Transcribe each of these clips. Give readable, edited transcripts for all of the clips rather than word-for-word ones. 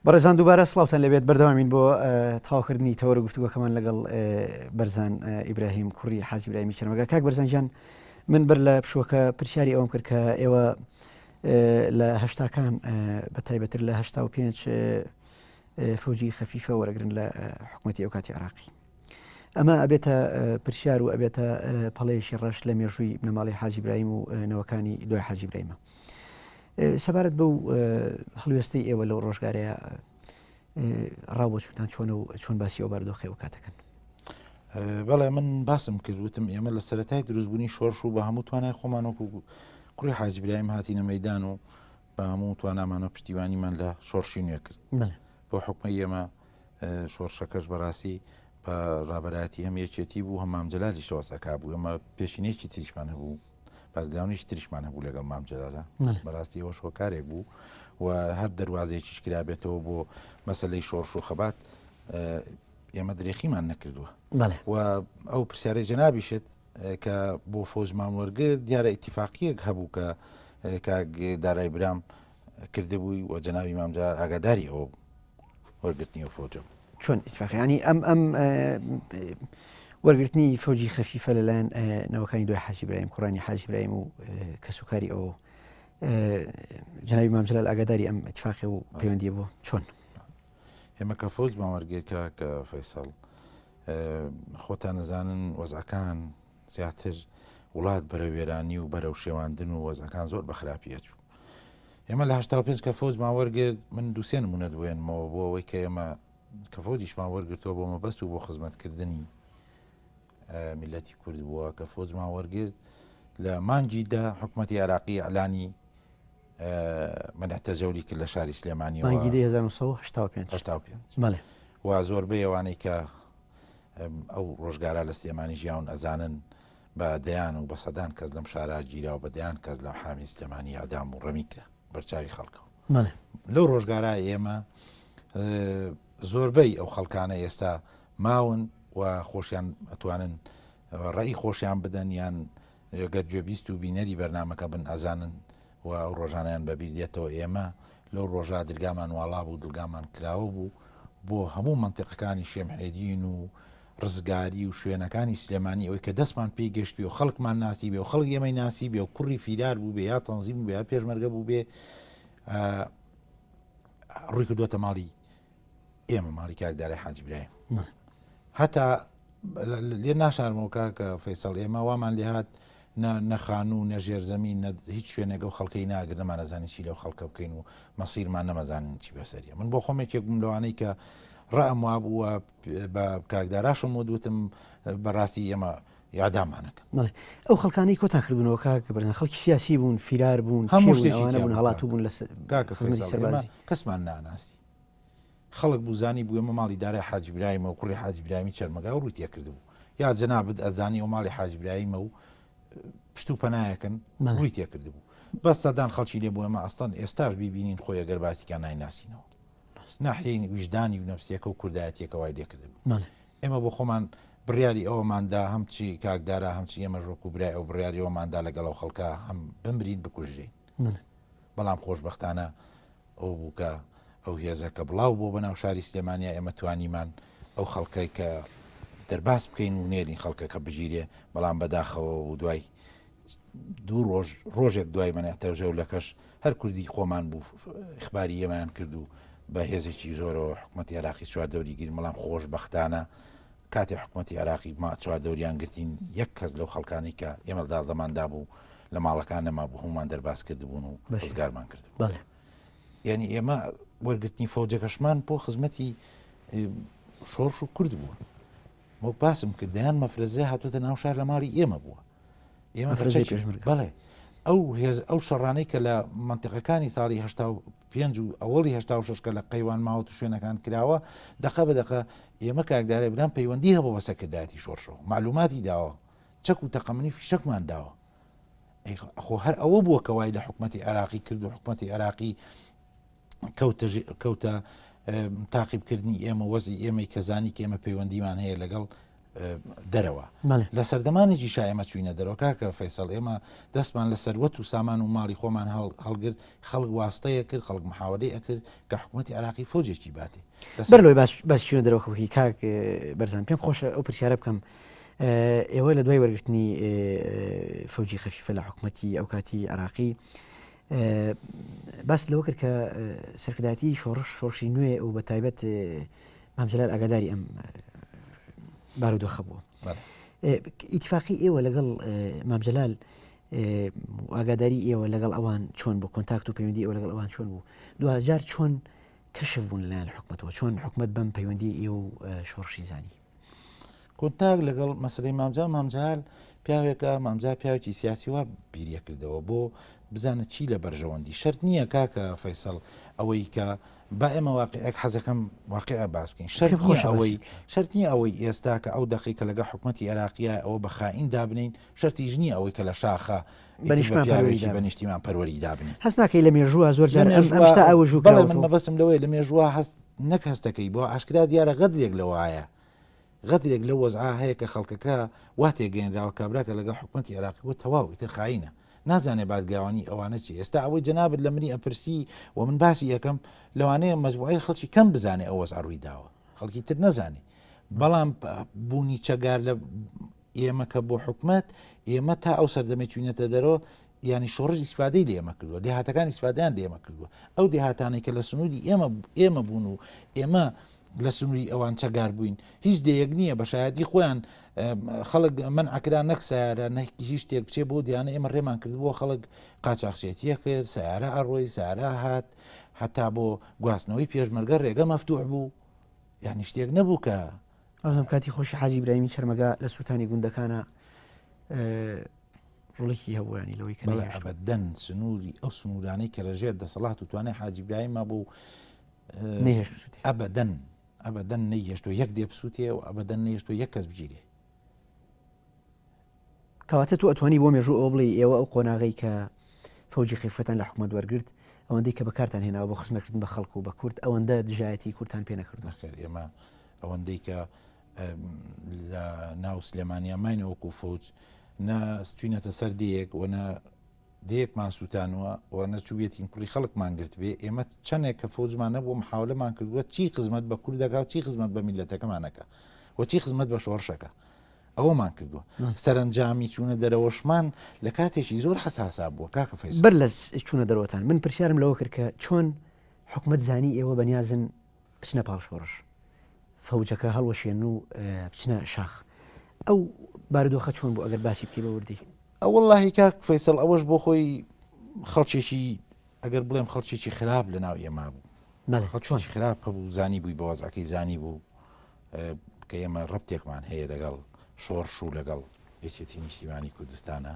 بەڕێزان دووبارە سڵاوتان لەبێت بەردەوامین بۆ تەواوکردنی تەوەرە گفتوگۆکەمان لەگەڵ بەرزان ئیبراهیم کوڕی حاج ئیبراهیمی چەرمەگە. کاک بەرزانجان من بەر لە پشووەکە پرسیاری ئەوم کرد کە ئێوە لە هەشتاکان بەتایبەتر لە 85 فەوجی خەفیفە وەرەگرن لە حکوومەتی ئەو کاتی عراقی. ئەمە ئەبێتە پرسیار و ئەبێتە پەڵەیەکی ڕەش لە مێژووی بنەماڵی حاج ئیبراهیم و نەوەکانی دوای حاج ئیبراهیمە. سەبارەت بەو هەڵوێستەی ئێوە لەو ڕۆژگارەیە ڕاوبۆچوتان چۆنە و چۆن باسی ئەو بەردۆخی ئەو کاتەکەن؟ بەڵێ من باسم کردوتم ئێمە لە سەرەتای دروستبوونی شۆڕش و بە هەموو توانای خۆمانۆک و کوڕی حاج ئیبراهیم هاتینە مەیدان و بە هەموو توانامانە پشتیوانیمان لە شۆڕشی نوێ کرد بۆ حکومەی ئێمە. شۆڕشەکەش بەڕاستی بە ڕابەرایەتی هەم یەکێتی بوو، هەم مام جەلالی شەوەسەکا بوو. ئێمە پێشینێکی تریشمان هەبوو، بازگراونیش تریشمان هەبوو لەگەڵ مام جەلالە. بەڕاستی ئەوە هۆکارێک بوو و هەر دەواازێکیش کرابێتەوە بۆ مەسلەی شۆڕش و خەبات. ئێمە درێخیمان نەکردووە و ئەو پرسیارەی جەنابیشت کە بۆ فۆزمان وەرگرت دیارە ئیتیفاقیەک هەبوو کە کاک دارای برام کردبووی و جەنابی مامجار ئاگاداری ئەوە وەرگرتنی و فۆجە. چۆن ئیتفاقیانی ئەم وەرگرتنی فەوجی خەفیفە لەلایەن نەوەکانی دوای حاج ئیبراهیم کوڕانی حاج ئیبراهیم و کەسوکاری ئەوە جەنابی مام جەلال ئاگاداری ئەم ئیتفاقی و پەیوەندیە بووە چۆن؟ ئێمە کە فەوجمان وەرگرتکە کە فەیسەڵ خۆتان نەزانن وەزعەکان زیاتر وڵات بەرەو وێرانی و بەرەو شێواندن و وەزعەکان زۆر بە خراپیە چوو. ئێمە لە 85 کە فەوجمان وەرگرت من دووسێ نمونە دوێنمەوە بۆ ئەوەی کە ئێمە کە فەوجیشمان وەرگرتەوە بۆ مەبەست و بۆ خزمەتکردنی میلەتی کورد بووە. کە فەوجمان وەرگرت لە مانگیدا حکوومەتی عراقی ئەعلانی منع تەجەولی کرد لە شاری سلێمانی مانگی 1985 و زۆربەی ئەوانەی کە ئەو ڕۆژگارە لە سلێمانی ژیاون ئەزانن بە دەیان و بە سەدان کەس لەم شارە گیرا و بە دەیان کەس لە حامی سلێمانی ئادام و ڕەمیکرا بەرچاوی خەڵکەوە. لەو ڕۆژگارە ئێمە زۆربەی ئەو خەڵکانە ئێستا ماون و خۆشیان ئەتوانن ڕێی خۆشیان بدەن یان گەر گوێبیست و بینەری بەرنامەکە بن ئەزانن و ئەو ڕۆژانیان بەبیر دێتەوە. ئێمە لەو ڕۆژا دڵگامان واڵا بوو، دڵگامان کراوە بوو بۆ هەموو منتیقەکانی شێمحێدین و ڕزگاری و شوێنەکانی سلێمانی ئەوەی کە دەستمان پێی گەشت بێ و خەڵکمان ناسی بێ و خەڵک ئێمەی ناسی بێ و کوڕی فیلار بوو بێ یا تەنزیم بێ یا پێشمەرگە بوو بێ ڕووی کردووەتە ماڵی ئێمە، ماڵی کاک دارای حاج ئیبراهیم. هەتا لێ ناشارمەوە کاکە فەیسەڵ ئێمە وامان لێ هات نەخان و نەژێر زەمین هیچ شوێنێکە و خەڵکەی ناگرن نەمانەزانین چی لەو خەڵکە بکەین و مەسیرمان نەمەزانین چی بەسەریە. من بۆ خۆمێکێک بووم لەوانەی کە ڕەم وا بووە بە کاکداراشم و دوتم بەڕاستی ئێمە یادامانەکە. ئەو خەڵکانی کۆتان کردبوونەوە کاکە بەرزان خەڵکی سیاسی بوون، فیلار بوون، هەموو شتێکی بوون، هەڵاتوو بوون لە خزمەتی سەربازی. کەسمان ناناسی خەڵک بوزانی بوو ئێمە ماڵی دارای حاج ئیبراهیمە و کوڕی حاج ئیبراهیمی چەرمەگا و ڕووی تێ کردبوو یا جەنابەت ئەزانی ئەو ماڵی حاج ئیبراهیمە و پشت و پەنایەکەن ڕووی تێ کردبوو. بەس سەدان خەڵکی لێ بوو ئەمە ئەستان ئێستاش بیبینین خۆی ئەگەر باسیکان نایناسینەوە ناحیەی وجدانی و نەفسیەکە و کوردایەتیەکە وای لێ کردبوو. ئێمە بۆ خۆمان بڕیاری ئەوەماندا هەمچی کاکدارە هەمچی ئێمە ژۆک و برای ئەو بڕیاری ئەوماندا لەگەڵ ئەو خەڵکە هەم بمرین بکوژرین. بەڵام خۆشبەختانە ئەو بوو کە ئەو هێزەکە بڵاو بۆ بەناو شاری سلێمانیا ئێمە توانیمان ئەو خەڵکەی کە دەرباس بکەین و نێرین خەڵکەکە بگیرێ. بەڵام بەداخەوە و دوای دوو ڕۆژێک دوای منەتەژە و لەکەش هەر کوردی خۆمان بوو ئیخباری ئێمەیان کرد و بە هێزێکی زۆرەوە حکوومەتی عراقی چواردەوری گیرن. بەڵام خۆشبەختانە کاتی حکوومەتی عراقی چواردەوریان گرتین یەک کەس لەو خەڵکانی کە ئێمە داڵدەماندا بوو لە ماڵەکان نەما بوو هەمومان دەرباس کردبوون و ڕزگارمان کرد. یعنی ئێمە وەرگرتنی فەوجەکەشمان بۆ خزمەتی شۆڕش و کورد بووە. وەک باسم کردیان مەفرەزە هاتوۆتە ناو شار لە ماڵی ئێمە بووە. ئێمە بەڵێ ئەو شەڕانەی کە لە منتیقەکانی ساڵی 85 و ئەوەڵی 86 کە لە قەیوان ماوەت و شوێنەکان کراوە دەقە بەدەقە ئێمە کاکدارێ برام پەیوەندی هەبوو بە سەرکردایەتی شۆڕشەوە معلوماتی داوە چەک و تەقەمنی فیشەکمان داوە. خۆ هەر ئەوە بووە کە وای لە حکوومەتی عراقی کرد و حکوومەتی عراقی کەوتە تاقیبکردنی ئێمە وەزی ئێمەی کەزانی کە ئێمە پەیوەندیمان هەیە لەگەڵ دەرەوە لە سەردەمانێکی ئێمە چوینە دەرەوە کاکە فەیسەڵ ئێمە دەستمان لە سەروەت و سامان و ماڵی خۆمان هەڵگرت خەڵک واستەیە کرد خەڵک محاوەلەی ئەکرد کە حکوومەتی عراقی فۆجێکی باتی بەرلۆی باش چوونە دەرەوەی کاک بەرزان پێم خۆشە ئەو پرسیارە بکەم ئێوە لە دوای وەرگرتنی فەوجی خەفیفە لە حکوومەتی ئەو کاتی عراقی باس لەوە کرد کە سەرکردایەتی شۆڕشی نوێ و بە تایبەت مامجلال ئاگاداری ئەم بارودۆخە بووە ئیتفاقی ئێوە لەگەڵ مامجلال ئاگاداری ئێوە لەگەڵ ئەوان چۆن بوو کۆنتاکت و پەیوەندی ئێوە لەگەڵ ئەوان چۆن بوو دوجار چۆن کەشف بوون لەلایەن حکوومەتەوە چۆن حکوومەت بەم پەیوەندی ئێوە و شۆڕشی زانی کۆنتاک لەگەڵ مەسلەی مامجال پیاوێکە مامجار پیاوێکی سیاسی وا بیریە کردەوە بۆ بزانە چی لە بەرژەوەندی شەرت نییە کاکە فەیسەڵ ئەوەی کە با ئێمە واقعەک حەزەکەم واقعە باس بکەین شەرت نییە ئەوەی ئێستا کە ئەو دقیقە لەگە حکوومەتی عێراقیە ئەوە بە خائین دابنین شەرتیش نییە ئەوەی کە لە شاخە بەنیشتیمان پەروەری دابنین هەست ناکەی لە مێژووە زۆر جار ئەمشتا ئەوە ژوو بەڵێ من مەبەستم لەوەی لە مێژووە هەست نەک هەستەکەی بۆ ئاشکرا دیارە غەدرێک لەوایە غەدرێک لە وەزعا هەیە کە خەڵکەکە وا تێگەێنراوە کابراکە لەگە حکوومەتی عێراقی بۆ تەواو ئیتر خاینە نازانێ بادگاوانی ئەوانە چی ئێستا ئەوەی جەنابەت لە منی ئەپرسی و من باسی یەکەم لەوانەیە مەجموعەی خەڵکی کەم بزانێ ئەو وەزع ڕووی داوە خەڵکی تر نەزانێ بەڵام بوونی چەگار لە ئێمە کە بۆ حکومەت ئێمە تا ئەو سەردەمەی چوینەتە دەرەوە ینی شۆڕژ ئیسفادەی لە ئێمە کردووە دێهاتەکان ئیسفادیان لە ئێمە کردووە ئەو دێهاتانەی کە لە سنووری ئێمە بوون و ئێمە لە سنووری ئەوان چەگار بووین هیچ دەیەک نییە بە شایەتی خۆیان خەڵک من ئاکرا نەک سیارە نەکی هیچ شتێک بچێ بۆ دیانە ئێمە ڕێمان کردبووە خەڵک قاچاقچێتیە کرد سیارە ئەڕۆی سیارە هات هەتا بۆ گواستنەوەی پێشمەرگە ڕێگە مەفتوح بوو یعنی شتێک نەبوو کە ئەم کاتی خۆشی حاجی ئیبراهیمی چەرمەگا لە سووتانی گوندەکانە ڕوڵێکی هەبووانی لەوەی کە ئەبەدەن سنووری ئەو سنوورانەی کە لەژێر دەسەڵات و توانای حاجی ئیبراهیمە بوو ئەبەدەن نەیهێشتۆ یەک دێبسووتێ و ئەبەدەن نەیهێشتۆ یەک کەس بگیرێ کەواتە تو ئەتوانی بۆ مێژوو ئەو بڵێ ئێوە ئەو قۆناغی کە فەوجی خیفەتان لە حکوومەت وەرگرت ئەوەندەی کە بەکارتان هێناوە بۆ خزمەتکردن بە خەڵک و بە کورد ئەوەندە دژایەتی کورتان پێ نەکردووە ئێمە ئەوەندەی کە لە ناو سلێمانیا ماینەوەکو فەوج نەچوینەتە سەر دەیەک و دەیەکمان سووتانەوە و نەچوویەتین کوڕی خەڵکمان گرت بێ ئێمە چەندێک کە فەوجمانە بۆ محاولەمان کردووە چی خزمەت بە کوردەکە و چی خزمەت بە میلەتەکەمانەکە و چی خزمەت بە شۆڕشەکە ئەوەمان کردووە سەرنجامی چوونە دەرەوەشمان لە کاتێکی زۆر حساسا بووە کاکە فەیسەڵ بەر لە چوونە دەرەوەتان من پرسیارم لەوە کرد کە چۆن حکوومەت زانی ئێوە بەنیازن بچنە پاڵ شۆڕش فەوجەکە هەڵوەشێن و بچنە شاخ ئەو بارودۆخە چۆن بوو ئەگەر باسی بکەی بە وردی ئەوەڵڵاهی کاک فەیسەڵ ئەوەش بۆ خۆی خەڵکێکی ئەگەر بڵێم خەڵکێکی خراپ لە ناو ئێمە بوو چۆن خراپ هەبوو زانی بووی بە وەزعەکەی زانی بوو کە ئێمە ڕەبتێکمان هەیە لەگەڵ شۆڕش و لەگەڵ یەکێتی نیشتیمانی کوردستانە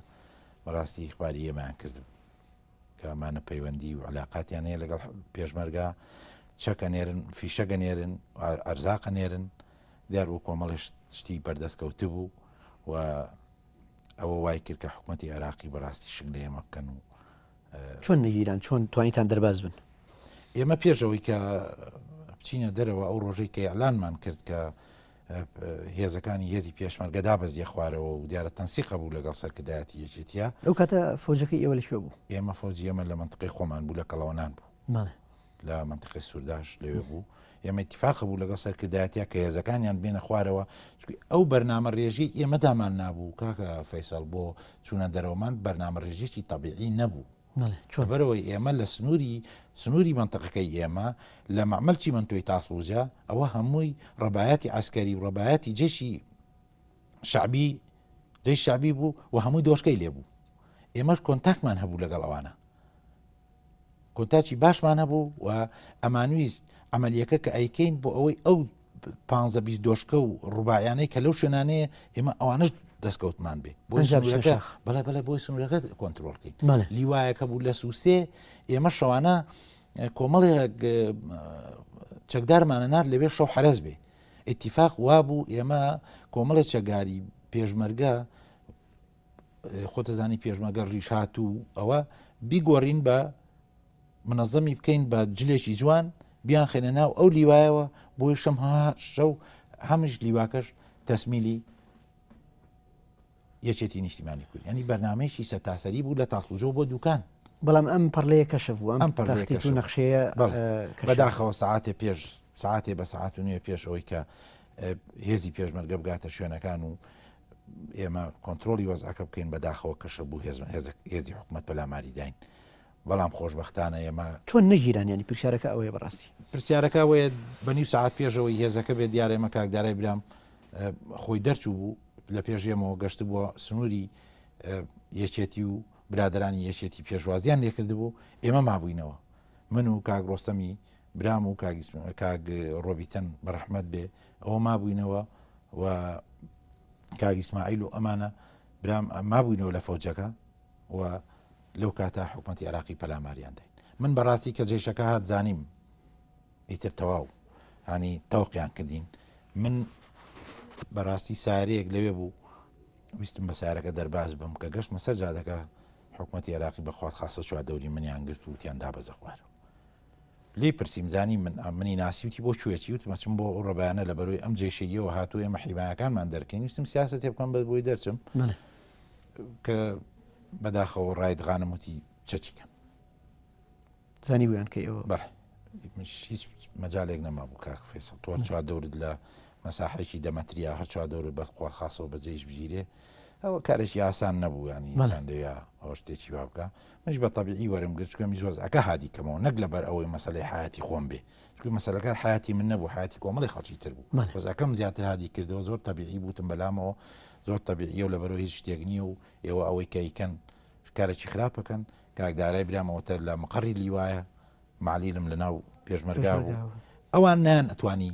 بەڕاستی ئیخباری ئێمەیان کردبوو کە ئەمانە پەیوەندی و علاقاتیان هەیە لەگەڵ پێشمەرگا چەکە نێرن فیشەگە نێرن ئەرزاقە نێرن دیار بوو کۆمەڵش شتی بەردەستکەوتە بوو و ئەوە وای کرد کە حکوومەتی عێراقی بەڕاستی شنگ لە ئێمە بکەن و چۆن نەگیران چۆن توانیتان دەرباز بن ئێمە پێشەوەی کە بچینە دەرەوە ئەو ڕۆژەی کە ئەعلانمان کرد کە هێزەکانی هێزی پێشمەرگە دابەزیە خوارەوە و دیارە تەنسیقە بوو لەگەڵ سەرکردایەتی یەکێتیە ئەو کاتە فەوجەکەی ئێوە لەکوێ بوو ئێمە فەوجی ئێمە لە منتقی خۆمان بوو لە کەڵەوەنان بوو لە منتقی سوورداش لەوێ بوو ئێمە اتفاق بوو لەگەڵ سەرکردایەتیە کە هێزەکانیان بێنە خوارەوە ئەو بەرنامە ڕێژی ئێمەدامان نابوو کاکە فەیسەڵ بۆ چوونە دەرەوەمان بەرنامە ڕێژێکی تەبیعی نەبوو بەرەوەی ئێمە لە سنووری منتقەکەی ئێمە لە مەعمەلچی منتۆی تاسڵوجە ئەوە هەمووی ڕەبایەتی عسکەری و ڕەبایەتی جێشی شعبی بوو و هەمووی دۆشکەی لێبوو ئێمەش کۆنتاکمان هەبوو لەگەڵ ئەوانە کۆنتاکی باشمان هەبوو و ئەمانویست ئەمەلیەکە کە ئەیکەین بۆ ئەوەی ئەو 15-20 دۆشکە و ڕوبایانەی کە لەو شوێنانەیە ئێمە ئەوانش دەستکەوتمان بێ بەڵێ بۆی سنوورەکە کۆنتترۆلکەین لیوایەکە بوو لە سووسێ ئێمە شەوانە کۆمەڵێک چەکدارمانە نار لەبێ شەو حرەز بێ ئیتیفاق وابوو ئێمە کۆمەڵێک چەگاری پێشمەرگە خۆتەزانی پێشمەرگە ڕیشات و ئەوە بیگۆڕین بە منەظەمی بکەین بە جلێکی جوان بیان خێنە ناو ئەو لیوایەوە بۆی شەو هەمیش لیواکەش تەسمیلی یەکێتی نیشتیمانی کورد ینی بەرنمەیەکی سەرتاسەری بوو لە تاخلوجۆ بۆ دوکان بەڵام ئەم پەرلەیە کەشف بوو ئەم پەرلەیە تەختیت و کەشف. نەخشەیە بەداخەوە ساعاتێ پێش ساعتێ بە ساعت و نوێ پێشەوەی کە هێزی پێشمەرگە بگاتە شوێنەکان و ئێمە کۆنتترۆلی وەزعەکە بکەین بەداخەوە کەشە بوو هێزی حکوومەت پەلاماری داین بەڵام خۆشببختانە ئێمە چۆن نەگیران ینی پرسیارەکە ئەوەیە بەڕاستی پرسیارەکە وەیە بە نیو ساعت پێشەوەی هێزەکە بێت دیارە ئێمە کاکدارای برام خۆی دەرچوو بوو لە پێشێمەوە گەشت بووە سنووری یەکێتی و برادرانی یەکێتی پێشوازیان لێکرد بوو ئێمە مابووینەوە من و کاک ڕۆستەمی برام و کاگ ڕۆبیتەن بەڕەحمەت بێ ئەوە مابووینەوە و کاگ ئیسماعیل و ئەمانە برام مابووینەوە لە فەوجەکە و لەو کاتا حکوومەتی عێراقی پەلاماریان داین من بەڕاستی کە جێشەکە هات زانیم ئیتر تەواو هانی تەوقیان کردین من بەڕاستی سارەیەک لەوێ بوو ویستم بە سارەکە دەرباز بم کە گەشتمە سەر جادەکە حکوومەتی عێراقی بەخوات خاستە چوار دەوری منیان گرت و وتیان دابەزە خوارەوە لێ پرسییم زانی منی ناسیوتی بۆ کوێچی وتمەچم بۆ ئەو ڕێبیانە لە بەروی ئەم جێشەیەوە هاتووە ئێمە حیمایەکانمان دەرکەین ویستم سیاسەت بکەم بە بۆی دەرچم کە بەداخەوە ڕایدغانم وتی چەچیکەم زانی بوویان کە ئێوە بەڵێ هیچ مەجالێک نەما بوو کاک فێسڵ تۆ چوار دەورت لە مەساحێکی دەمەتریا هەر چوار دەورت بەخوا خاصەوە بەجێش بگیرێ ئەوە کارێکی ئاسان نەبوو ینی ساندەیە ئەوە شتێکی وا بکە منش بە تەبیعی وەرم گرت چکە میزۆز ئەکە هادی کەمەوە نەک لەبەر ئەوەی مەسەلەی حیاتی خۆم بێ مەسەلەکە حیاتی من نەبوو حیاتی کۆمەڵی خەڵکی تر بوو وەزەکەم زیاتر هادی کردەوە زۆر تەبیعی بووتم بەلامەوە زۆر تەبیعیە و لەبەرەوە هیچ شتێک نییە و ئێوە ئەوەی کەیکەن کارێکی خراپەکەن کاکدارای برامەوەتە لە مقڕی لیوایە معلیلم لە ناو پێشمەرگا بوو ئەوان نان ئەتوانی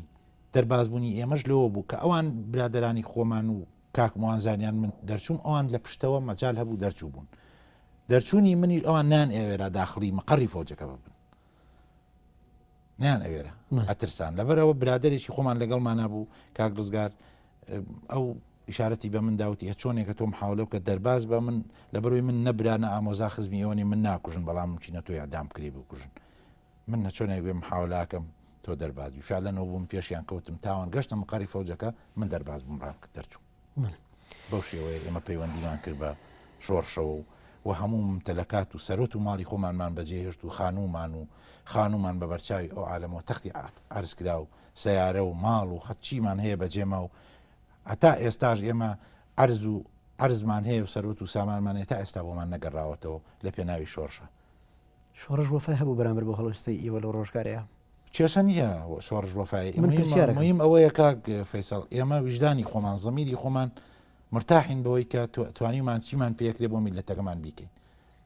دەربازبوونی ئێمەش لەوە بوو کە ئەوان برادرانی خۆمان و کاکموان زانیان من دەرچووم ئەوان لە پشتەوە مەجال هەبوو دەرچوو بوون دەرچوونی منی ئەوان نان ئێوێرە داخلی مقڕی فەوجەکە ببن نیان ئەوێرە ئەترسان لەبەرەوە برادێکی خۆمان لەگەڵمان نبوو کاک ڕزگار ئەو ئشارەتی بە من داوتی چۆنێکە تۆ محاولە کە دەرباز بە من لەبەروی من نەبرانە ئامۆزا خزمی ئەوەی من ناکوژن بەڵام ممکنە تۆ یادام کردی بکوژن من نەچۆنێک بێ محاولاکەم تۆ دەربازبی فعلەنەوە بووم پێشیان کەوتم تاوان گەشتم مقڕی فەوجەکە من دەرباز بووم ڕام کرد دەرچوو بەو شێوەیە ئێمە پەیوەندیمان کرد بە شۆڕشەوە و هەموو متەلەکات و سەرۆت و ماڵی خۆمانمان بەجێهێشت و خانومان بە بەرچاوی ئەو عالەمەوە تەختی عرض کرا و سەیارە و ماڵ و هەچیمان هەیە بەجێمە و هەتا ئێستاش ئێمە عرزمان هەیە و سەرۆت و سامانمان هەیە تا ئێستا بۆمان نەگەڕاوەتەوە لە پێناوی شۆڕشە شۆڕش وەفای هەبوو بەرامبەر بۆ هەڵوێستەی ئێوە لە ڕۆژگارەیە کێشە نییە شۆڕش وەفای مهم ئەوەیە کاک فەیسەڵ ئێمە وجدانی خۆمان زەمیری خۆمان مرتاحین بەوەی کە توانیمان چیمان پێکرێ بۆ میلەتەکەمان بیکەین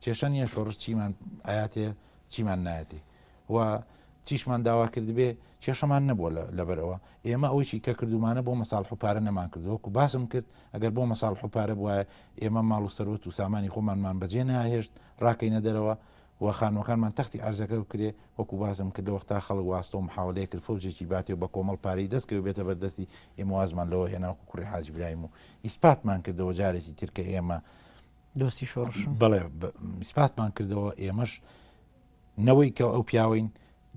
کێشە نییە شۆڕش چیمان ئاياتێ چیمان نایەتێ و چیشمان داوا کرد بێ کێشەمان نەبووە لەبەرەوە ئێمە ئەوەیشی کە کردومانە بۆ مەساڵح و پارە نەمان کردووەکو باسم کرد ئەگەر بۆ مەساڵح و پارە بووە ئێمە ماڵ و سەرۆت و سامانی خۆمانمان بەجێ ناهێشت ڕاکەینە دەرەوە و خانوەکانمان تەختی ئارزەکە بکرێ وەکو باسم کردەوە تا خەڵک واستە و محاولەیە کرد فەوجێکی باتێ بە کۆمەڵ پارەی دەستکەوێ بێتە بەردەستی ئێمە وازمان لەوە هێناوەکو کوڕی حاجی برایم و ئیسپاتمان کردەوە جارێکی ترکە ئێمە دۆستی شۆڕش بەڵێ ئیسپاتمان کردەوە ئێمەش نەوەی کە ئەو پیاوین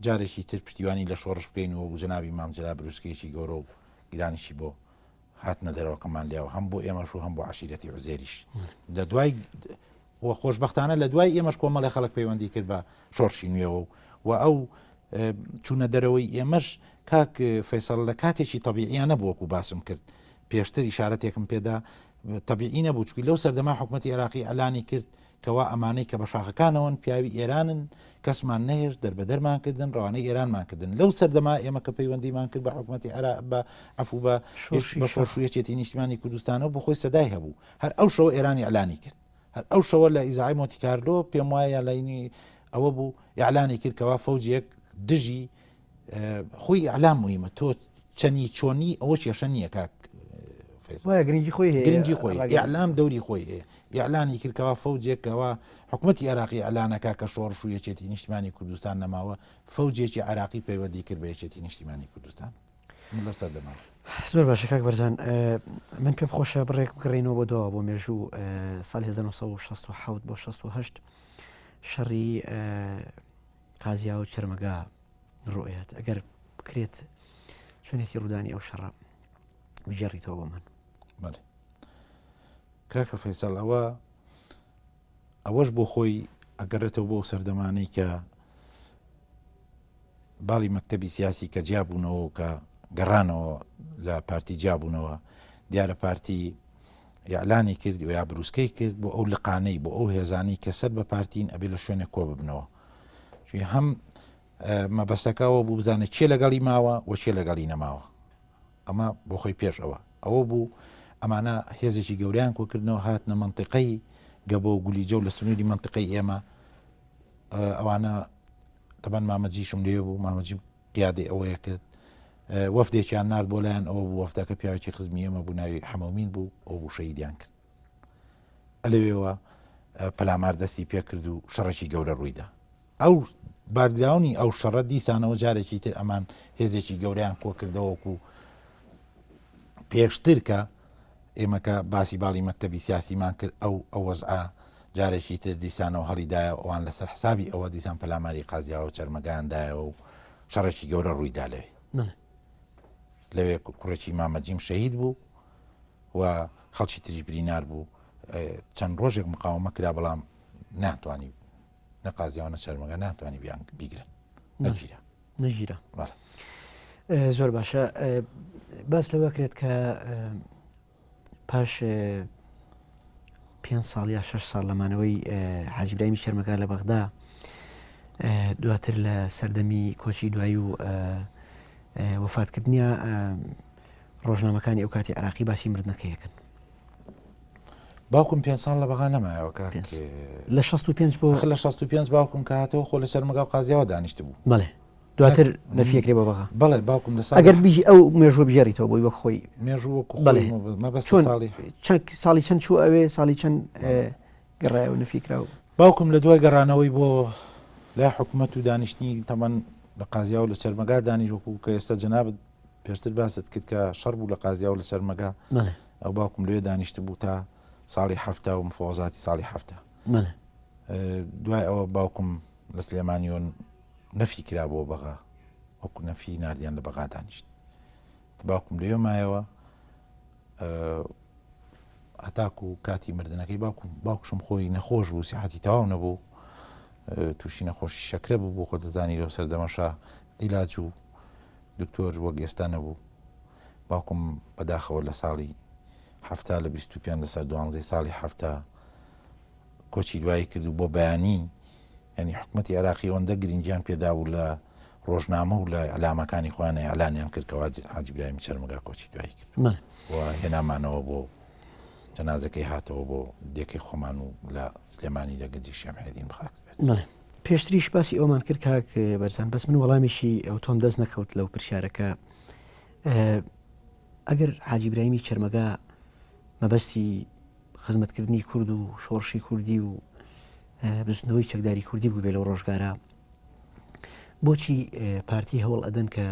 جارێکی تر پشتیوانی لە شۆڕش بکەینەوە و جەنابی مامجلا بروسکەیەکی گەورە و گیرانیشی بۆ هاتنە دەرەوەکەمان لیاوە هەم بۆ ئێمەش و هەم بۆ عشیرەتی عوزێریش لە دوای و خۆشببختانە لە دوای ئێمەش کۆمەڵی خەڵک پەیوەندی کرد بە شۆڕشی نوێەوە و ئەو چوونە دەرەوەی ئێمەش کاک فەیسەڵ لە کاتێکی تەبیعیان نەبووەکو باسم کرد پێشتر ئیشارەتێکم پێدا تەبیعی نەبوو چووکی لەو سەردەما حکوومەتی عێراقی ئەلانی کرد کەوا ئەمانەی کە بە شاخەکانەوەن پیاوی ئێرانن کەسمان نەهێشت دەربەدەرمان کردن ڕوانەی ئێرانمان کردن لەو سەردەما ئێمە کە پەیوەندیمان کرد بە حکوومەتی عێراق بە عەفو بە شۆڕشویەکێتی نیشتیمانی کوردستانەوە بۆ خۆی سەدای هەبوو هەر ئەو شەوە ئێرانی ئەلانی کرد هەر ئەو شەوە لە ئیزای مۆتی کارلۆ پێم وایە لەینی ئەوە بوو ئیعلانی کرد کەوا فەوجێک دژی خۆی ئەعلام موهیمە تۆ چەنی چۆنی ئەوە کێشە نییە کاک گرنگی خۆی ئیعلام دەوری خۆی هەیە ئیعلانی کردکەوە فەوجێکەوە حکوومەتی عێراقی ئەلانەکە کە شۆڕش و یەکێتی نیشتیمانی کوردستان نەماوە فەوجێکی عێراقی پەیوەندی کرد بە یەکێتی نیشتیمانی کوردستان لە سەردەما زۆر باشە کاک بەرزان من پێم خۆشە بڕێک بگەڕێنەوە بۆ دەوە بۆ مێژوو ساڵی 1967 بۆ 68 شەڕی قازیا و چەرمەگا ڕۆیەت ئەگەر بکرێت چۆنێتی ڕوودانی ئەو شەڕە بژێڕیتەوە بۆ من. بەڵێ کاکە فەیسەڵ ئەوەش بۆ خۆی ئەگەڕێتەوە بۆ سەردەمانەی کە باڵی مەکتەبی سیاسی کە جیابوونەوە کە گەڕانەوە لە پارتی جیابوونەوە دیارە پارتی یاعلانی کرد و یا بروسکەی کرد بۆ ئەو لقانەی بۆ ئەو هێزانی کە سەر بە پارتین ئەبێ لە شوێنێک کۆ ببنەوە چی هەم مەبەستەکەەوە بوو بزانێت چێ لەگەڵی ماوە و چێ لەگەڵی نەماوە ئەمە بۆ خۆی پێش ئەوە بوو ئەمانە هێزێکی گەوریان کۆکردنەوە هاتنە منتیقەی گەبۆ و گولیجە و لە سنووری منتیقەی ئێمە ئەوانە تەبەن مامەجیشم لێ بوو مامەجی پیادێ ئەوەیە کرد وەفدێکیان نرد بۆ لایەن ئەوە بوو وەفدەکە پیاوێکی خزمی ئێمە بوو ناوی حەمەومین بوو ئەو بوو شەیدیان کرد ئەلەوێەوە پەلامار دەستی پێ کرد و شەڕێکی گەورە ڕوویدا ئەو بارگراونی ئەو شەڕە دیسانەوە جارێکی تر ئەمان هێزێکی گەوریان کۆ کردەوەکو پێشتر کە ئێمەکە باسی باڵی مەکتەبی سیاسیمان کرد ئەو وەزعە جارێکی تر دیسانەوە هەڵیدایە ئەوان لەسەر حسابی ئەوە دیسان پەلاماری قازیاوە چەرمەگایاندایە و شەڕێکی گەورە ڕوویدا لەوێ کوڕێکی مامەجیم شەهید بوو و خەڵکی تریش برینار بوو چەند ڕۆژێک مقاومە کرا بەڵام ناتوانی نە قازیاوە نە چەرمەگا ناتوانی بیان بیگرن نەگیرە زۆر باشە باس لەوە کرێت کە پاش 5 ساڵ یا 6 ساڵ لەمانەوەی حاجی برایمی چەرمەگا لە بەغدا دواتر لە سەردەمی کۆچی دوایی و وەفاتکردنیە ڕۆژنامەکانی ئەو کاتی عراقی باسی مردنەکەیەکەن باوکم 5 ساڵ لە بەغا نەمایەوە لە 65 بۆ لە 65 باوکم کاتەوە خۆ لە سەرمەگا و قازیاوە دانیشت بوو بەڵێ دواتر لە فیکرێ بە بەغا بەڵێ باوکم لە ئەگەر بیژی ئەو مێژوە بژێڕیتەوە بۆی وەک خۆی ساڵی چەند چوو ئەوێ ساڵی چەند گەڕایەوە نەفیکراوە باوکم لە دوای گەڕانەوەی بۆ لا حکوومەت و دانیشتنی تەمەەن لە قازیاوە لە سەرمەگا دانیوەکو کە ئێستا جەنابەت پێشتر باست کرد کە شەڕ بوو لە قازیاوە لە سەرمەگا ئەو باوکم لێ دانیشت بوو تا ساڵی هەفتە و مفۆزاتی ساڵی هەفتە دوای ئەوە باوکم لە سلێمانیۆن نەفی کرا بۆ بەغا وەکو نەفی نردیان لە بەغا دانیشت باوکم لێ مایەوە هەتاکو و کاتی مردنەکەی باوکشم خۆی نەخۆش بوو سیحەتی تەواو نەبوو تووشی نەخۆشی شەکرە بوو بۆ خۆ دەزانی لەو سەردەمەشا عیلاج و دکتۆر وەک ئێستا نەبوو باوکم بەداخەوە لە ساڵی هەفتە لە 25 لەسەر 12 ساڵی هەفتە کۆچی دوایی کرد و بۆ بەیانی ینی حکومەتی عراقی ئەوەندە گرنگیان پێدا و لە ڕۆژنامە و لە ئەلامەکانی خۆیان ئەلانیان کرد کە حاجی برایمی چەرمەگا کۆچی دوایی کرد و هێنامانەوە بۆ جەنازەکەی هاتەوە بۆ دێکەی خۆمان و لە سلێمانی لە گەنجی شەمحێدین بخاک پێشتریش باسی ئەومان کرد کاک بەرزان بەس من وەڵامیشی ئەو تۆم دەست نەکەوت لەو پرسیارەکە ئەگەر حاجی برایمی چەرمەگا مەبەستی خزمەتکردنی کورد و شۆڕشی کوردی و بزنەوەی چەکداری کوردی بوو بێ لەو ڕۆژگارە بۆچی پارتی هەوڵ ئەدەن کە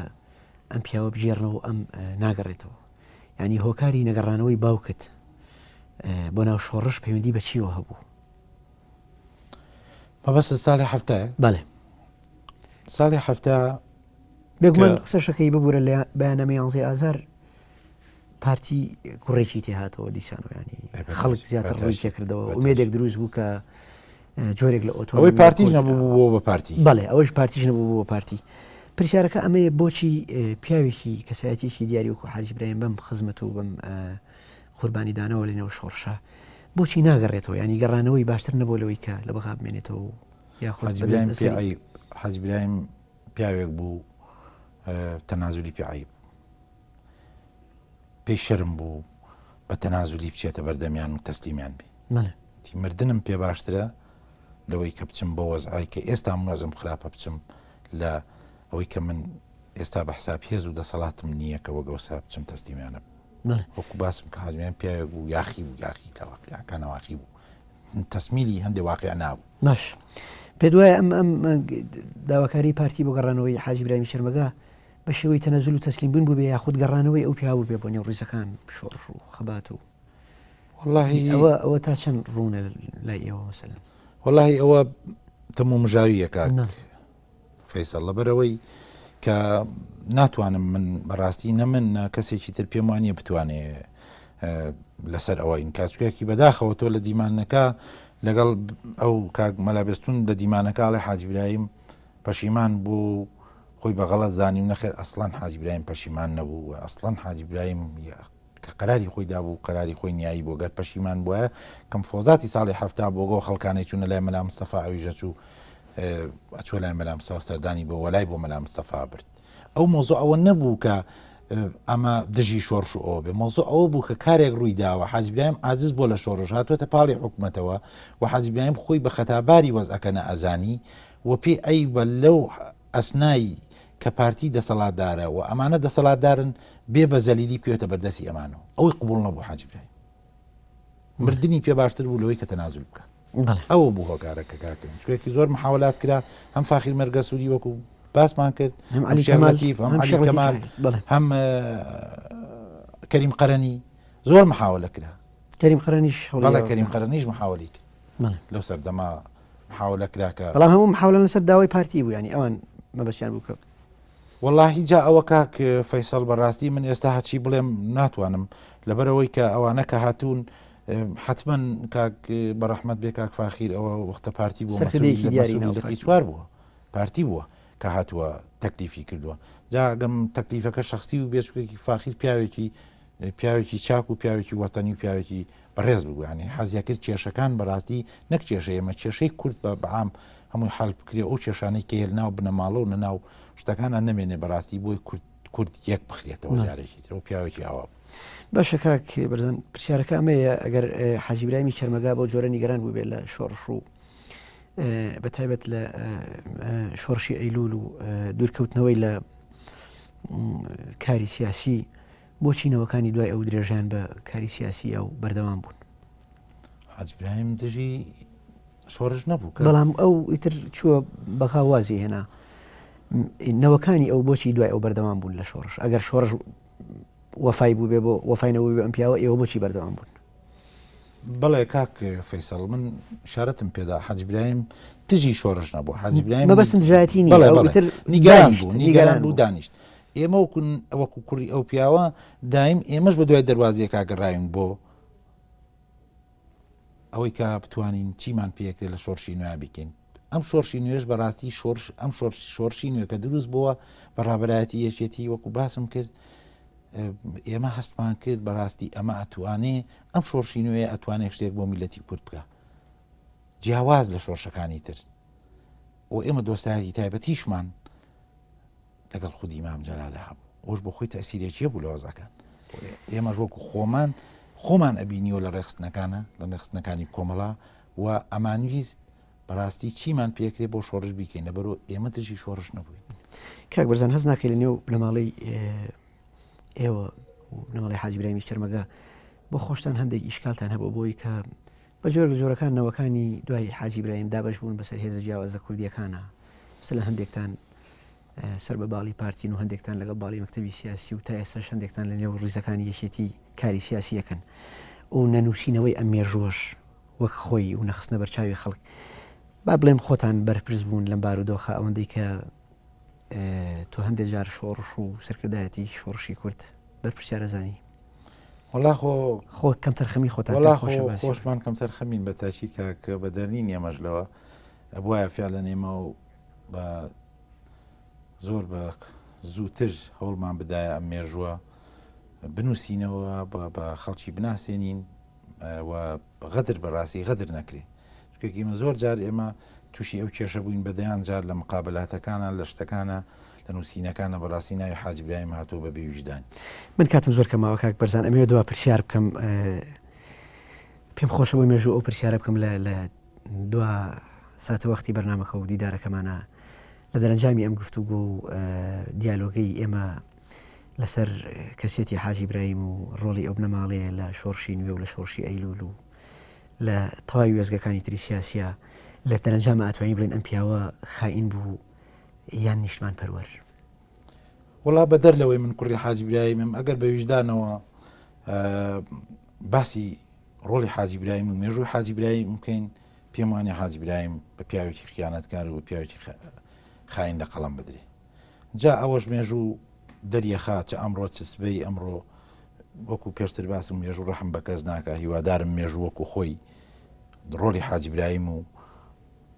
ئەم پیاوە بژێڕنەوە ئەم ناگەڕێتەوە ینی هۆکاری نەگەڕانەوەی باوکت بۆ ناو شۆڕش پەیوەندی بە چیەوە هەبوو مەبەستە ساڵی هەفتەیە بەڵێ ساڵی هەفتە بێگومان قسەشەکەی ببوورە لە بەیانەمە 11 ئازار پارتی کوڕێکی تێهاتەوە دیسانەوە ینی خەڵک زیاتر ڕووی تێکردەوە ومێدێک دروست بوو کە جۆرێک لە ئۆتۆ ئەوەی پارتیش نەبوو بۆ پارتی بەڵێ ئەوەش پارتیش نەبوو بۆ پارتی پرسیارەکە ئەمەیە بۆچی پیاوێکی کەسایەتێکی دیاری وەکو حاجی براییم بەم خزمەت و بەم قوربانی دانەوە لەنێو شۆڕشە بۆچی ناگەڕێتەوە ینی گەڕانەوەی باشتر نەبوو لەوەی کە لە بەغا بمێنێتەوە حاجی برایم پیاوێک بوو تەنازولی پیعیب پێی شەرم بوو بە تەنازولی بچێتە بەردەمیان و تەسلیمیان بێ مردنم پێ باشترە لەوەی کە بچم بۆ وەزعای کە ئێستا منۆزم خراپە بچم لە ئەوەی کە من ئێستا بە حساب هێز و دەسەڵاتم نییە کە وەگەوسا بچم تەسلیمیانە وەکو باسم کە حاجمیان پیاوێک بوو یاخی بوو یاخی تاواقعەکان واقعی بوو تەسمیلی هەندێک واقع نابوو باش پێ دوایە ئەم داواکاری پارتی بۆ گەڕانەوەی حاجی برایمی چەرمەگا بە شێوەی تەنەزول و تەسلیم بوون بوو بێ یاخود گەڕانەوەی ئەو پیاوە بێ بۆ نێو ڕیزەکان شۆڕش و خەبات و واللهی ئەوە تا چەند ڕوونە لای ئێوە مەسەلەن واللهی ئەوە تەموو مژاویە کاک فەیسەڵ لەبەرەوەی کە ناتوانم من بەڕاستی نە من کەسێکی تر پێم وانە بتوانێ لەسەر ئەوە ئینکاسوەیەکی بەداخەوە تۆ لە دیمانەکە لەگەڵ ئەو کاک مەلابێستون لە دیمانەکە لە حاجی برایم پەشیمان بوو خۆی بەغەڵەت زانی و نەخێر ئەسڵان حاجی برایم پەشیمان نەبوو و ئەسڵان حاجی برایم کە قەراری خۆی دابوو قەراری خۆی نیایی بۆ گەر پەشیمان بووە کەم فۆزاتی ساڵی هەفتا بۆ گۆ خەڵکانێک چوونە لای مەلا مستەفا ئەویژە چوو ئەچوە لای مەلا مستەفا سەردانی بۆ وەلای بۆ مەلا مستەفا برد ئەو مۆزوع ئەوە نەبوو کە ئەمە دژی شۆڕش ئەوە بێ مۆزوع ئەوە بوو کە کارێک ڕووی داوە حاجی برایم عاجز بۆ لە شۆڕش هاتووەتە پاڵی حکوومەتەوە و حاجی برایم خۆی بە خەتاباری وەزعەکەنە ئەزانی و پێی ئەیبە لەو ئەسنایی کە پارتی دەسەڵاتدارە و ئەمانە دەسەڵاتدارن بێ بە زەلیلی بکوێتە بەردەستی ئەمانەوە ئەوەی قبوڵ نەبوو حاجی برایم مردنی پێ باشتر بوو لەوەی کە تەنازول بکە ئەوە بوو هۆکارەکە کاکەن چکێکی زۆر محاولات کرا هەم فاخیر مەرگە سووری وەکو باسمان کرد هەم عەلی کەمال هەم کەریم قەرەنی زۆر محاولە کرا کەریم قەرەنیش کەریم قەرەنیش محاولی کرد لەو سەردەما محاولە کرا کە بەڵام هەموو محاولە لەسەر داوای پارتی بوو ینی ئەوان مەبەستیان بوو کە واللهی جا ئەوە کاک فەیسەڵ بەڕاستی من ئێستا هەچی بڵێم ناتوانم لەبەرەوەی کە ئەوانە کە هاتوون حتمما کاک بەڕەحمەت بێ کاک فاخیر ئەوە وەختە پارتی بوو مەسئولی چوار بووە پارتی بووە کە هاتووە تەکلیفی کردووە جا گەم تەکلیفەکە شخصی و بێچکێکی فاخیر پیاوێکی چاک و پیاوێکی وەتەنی و پیاوێکی بەڕێز بوو ینی حەزیا کرد کێشەکان بەڕاستی نەک کێشە ئێمە کێشەی کورد بەعام هەمووی حەڵ بکرێ ئەو کێشانەی کە هێل ناو بنەماڵە و نەناو شتەکانە نەمێنێ بەڕاستی بۆی کورد یەک بخرێتەوە جارێکی تر و پیاوێکی ئاوا باشە کاک بەرزان پرسیارەکە ئەمەیە ئەگەر حاجی برایمی چەرمەگا بۆ جۆرە نیگەران بوو بێت لە شۆڕش و بەتایبەت لە شۆڕشی ئەیلول و دوورکەوتنەوەی لە کاری سیاسی بۆچی نەوەکانی دوای ئەو درێژیان بە کاری سیاسی ئەو بەردەوام بوون حاجی برایم دژی شۆڕش نەبوو بەڵام ئەو ئیتر چووە بەخا وازی هێنا نەوەکانی ئەو بۆچی دوای ئەو بەردەوام بوون لە شۆڕش ئەگەر شۆڕش وەفای بوو بێ بۆ وەفاینەوەی بە ئەم پیاوە ئێوە بۆچی بەردەوام بوون بەڵێ کاک فەیسەڵ من شارەتم پێدا حاجی برایم دژی شۆڕش نەبوو حاجی برایم مەبەستم دژایەتی نیگەران بوو دانیشت ئێمە وەکو کوڕی ئەو پیاوە دایم ئێمەش بە دوای دەواازیە کاگەڕاین بۆ ئەوەی کە بتوانین چیمان پێکرێت لە شۆڕشی نوێ بکەین ئەم شۆڕشی نوێش بەڕاستی ئەم شۆڕشی نوێ کە دروست بووە بەڕابەتی یەکێتی وەکو باسم کرد ئێمە هەستمان کرد بەڕاستی ئەمە ئەتوانێ ئەم شۆڕشی نوێ ئەتوانێت شتێک بۆ میلەتی کورد بکە جیاواز لە شۆڕشەکانی تر و ئێمە دۆستایەتی تایبەتیشمان لەگەڵ خودی ئیمام جەلالە هەبوو ئەوش بۆ خۆی تەسیرێکیە بوو لە وەزەکان ئێمەش وەکو خۆمان ئەبینیوە لە ڕێخستنەکانە لە نەخستنەکانی کۆمەڵا و ئەمانویست بەڕاستی چیمان پێکرێ بۆ شۆڕش بیکەین لەبەرەوە ئێمە دژی شۆڕش نەبووین کاک بەرزان هەست ناکەی لە نێو بنەماڵەی ئێوە بنەماڵی حاجی برایمی چەرمەگا بۆ خۆشتان هەندێک ئیشکالتان هەبوو بۆی کە بە جۆر لە جۆرەکان نەوەکانی دوای حاجی برایم دابەش بوون بەسەر هێزە جیاوازە کوردیەکانە مثل لە هەندێکتان سەر بە باڵی پارتین و هەندێکتان لەگەڵ باڵی مەکتەبی سیاسی و تا ئێستاش هەندێکتان لە نێو ڕیزەکانی یەکێتی کاری سیاسیەکەن و نەنووسینەوەی ئەم مێژوەش وەک خۆی و نەخستنە بەرچاوی خەڵک با بڵێم خۆتان بەرپرس بوون لەم بارودۆخە ئەوەندەی کە تۆ هەندێک جار شۆڕش و سەرکردایەتی شۆڕشی کورد بەرپرسیارە زانی وەڵا خۆ کەم تەرخەمی خۆتان خۆشمان کەم تەرخەمین بە تاچی کە بە دەرنین ئێمەش لەوە ئەبوایە فیال لە نێمە و بە زۆر بە زووتر هەوڵمان بدایە ئەم مێژووە بنووسینەوە بە خەڵکی بناسیێنین و غەدر بەڕاستی غەدر نەکرێ چکێکی ئێمە زۆر جار ئێمە تووشی ئەو کێشە بووین بەدەیان جار لە مقابلاتەکانە لە شتەکانە لە نووسینەکانە بەڕاستی ناوی حاجی برایم هاتووە بە بێویژدان من کاتم زۆر کەماوە کاک بەرزان ئەمێ دوا پرسیار بکەم پێم خۆشە بۆ مێژوو ئەو پرسیارە بکەم لە دوا ساتە وەختی بەرنامەکە و دیدارەکەمانە لە دەرەنجامی ئەم گفتوگۆ و دیالۆگەی ئێمە لەسەر کەسێتی حاجی برایم و ڕۆڵی ئەو بنەماڵەیە لە شۆڕشی نوێ و لە شۆڕشی ئەیلول و لە تەواوی وێزگەکانی تری سیاسیە لە دەرەنجامە ئەتوانین بڵێن ئەم پیاوە خائین بوو یان نیشتمان پەروەر وڵا بە دەر لەوەی من کوڕی حاجی برایمم ئەگەر بە ویژدانەوە باسی ڕۆڵی حاجی برایم و مێژووی حاجی برایم بکەین پێم وانێ حاجی برایم بە پیاوێکی خیانەتکار و بە پیاوێکی خاین لە قەڵەم بدرێ جا ئەوەش مێژوو دەریەخا چ ئەمڕۆ چ سبەی ئەمڕۆ وەکو پێشتر باسم مێژوو ڕەحم بە کەس ناکە هیوادارم مێژوو وەکو خۆی ڕۆلی حاجی براییم و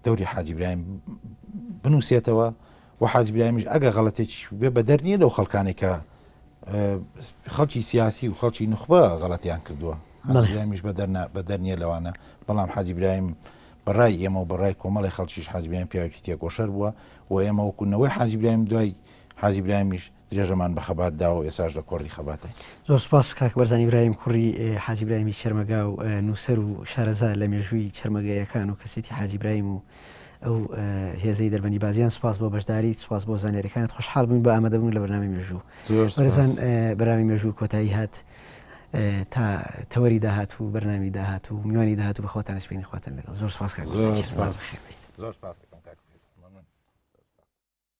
دەوری حاجی برایم بنووسێتەوە و حاجی برایمیش ئەگە غەڵەتێکی بێ بە دەرنیە لەو خەڵکانێک کە خەڵکی سیاسی و خەڵکی نخبە غەڵەتیان کردووە حاجیش بە دەرنیە لەوانە بەڵام حاجی برایم بەڕای ئێمە و بەڕای کۆمەڵی خەڵکیش حاجی برایم پیاوێکی تێکۆشەر بووە و ئێمە وەکوونەوەی حاجی برایم دوای حاجی برایمیش درێژەمان بە خەبات داوە ئێساش لە کۆڕی خەباتە. زۆر سپاس کاک بەرزان ئیبراهیم کوڕی حاجی برایمی چەرمەگا و نووسەر و شارەزا لە مێژووی چەرمەگایەکان و کەسێتی حاجی براییم و ئەو هێزەی دەربەندی بازیان سپاس بۆ بەشداری سپاس بۆ زانێریەکانت خۆشحاڵ بووین بە ئامادەبوون لە بەرنامەی مێژوو. بەرزان بەرنامەی مێژوو کۆتایی هات تا تەوەری داهات و بەرنامی داهات و میوانی داهات و بەخواتان سپێنی خواتن لەگەڵ. زۆر سپاس کاک. زۆر سپاس.